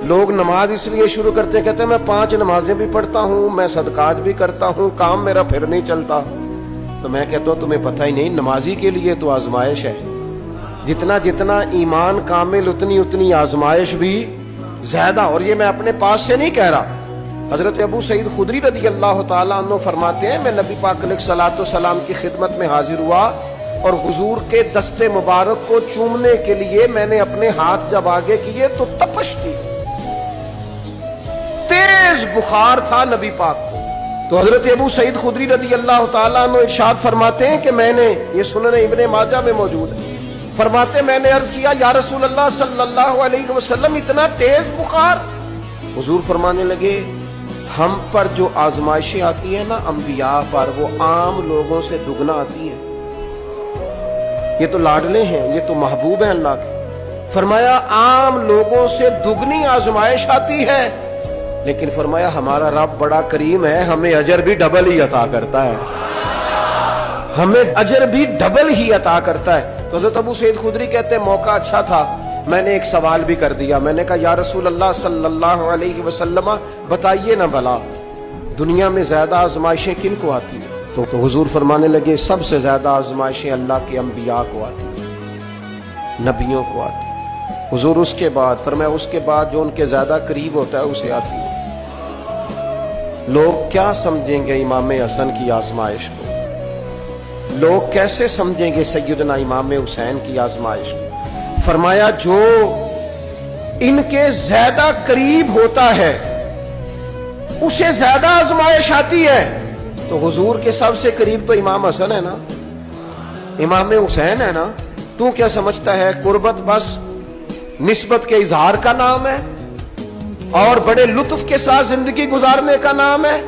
لوگ نماز اس لیے شروع کرتے ہیں، کہتے ہیں میں 5 نمازیں بھی پڑھتا ہوں، میں صدقات بھی کرتا ہوں، کام میرا پھر نہیں چلتا۔ تو میں کہتا ہوں تمہیں پتہ ہی نہیں، نمازی کے لیے تو آزمائش ہے، جتنا جتنا ایمان کامل اتنی اتنی آزمائش بھی زیادہ۔ اور یہ میں اپنے پاس سے نہیں کہہ رہا، حضرت ابو سعید خدری رضی اللہ تعالیٰ عنہ فرماتے ہیں میں نبی پاک علیہ الصلوۃ والسلام کی خدمت میں حاضر ہوا اور حضور کے دست مبارک کو چومنے کے لیے میں نے اپنے ہاتھ جب آگے کیے تو تپش تھی، تیز بخار تھا نبی پاک کو۔ تو حضرت ابو سعید خدری رضی اللہ تعالیٰ عنہ ارشاد فرماتے ہیں کہ میں نے، یہ سنن ابن ماجہ میں موجود ہے، فرماتے میں نے عرض کیا یا رسول اللہ صلی اللہ علیہ وسلم اتنا تیز بخار؟ حضور فرمانے لگے ہم پر جو آزمائشیں آتی ہیں نا انبیاء پر، وہ عام لوگوں سے دگنا آتی ہیں۔ یہ تو لاڈلے ہیں، یہ تو محبوب ہیں اللہ کے۔ فرمایا عام لوگوں سے دگنی آزمائش آتی ہے، لیکن فرمایا ہمارا رب بڑا کریم ہے، ہمیں اجر بھی ڈبل ہی عطا کرتا ہے، ہمیں اجر بھی ڈبل ہی عطا کرتا ہے۔ تو حضرت ابو سعید خدری کہتے ہیں موقع اچھا تھا، میں نے ایک سوال بھی کر دیا، میں نے کہا یا رسول اللہ صلی اللہ علیہ وسلم بتائیے نا بھلا دنیا میں زیادہ آزمائشیں کن کو آتی ہیں؟ تو حضور فرمانے لگے سب سے زیادہ آزمائشیں اللہ کے انبیاء کو آتی ہیں، نبیوں کو آتی ہیں۔ حضور اس کے بعد فرمایا اس کے بعد جو ان کے زیادہ قریب ہوتا ہے اسے آتی ہے۔ لوگ کیا سمجھیں گے امام حسن کی آزمائش کو؟ لوگ کیسے سمجھیں گے سیدنا امام حسین کی آزمائش کو؟ فرمایا جو ان کے زیادہ قریب ہوتا ہے اسے زیادہ آزمائش آتی ہے۔ تو حضور کے سب سے قریب تو امام حسن ہے نا، امام حسین ہے نا، تو کیا سمجھتا ہے قربت بس نسبت کے اظہار کا نام ہے اور بڑے لطف کے ساتھ زندگی گزارنے کا نام ہے؟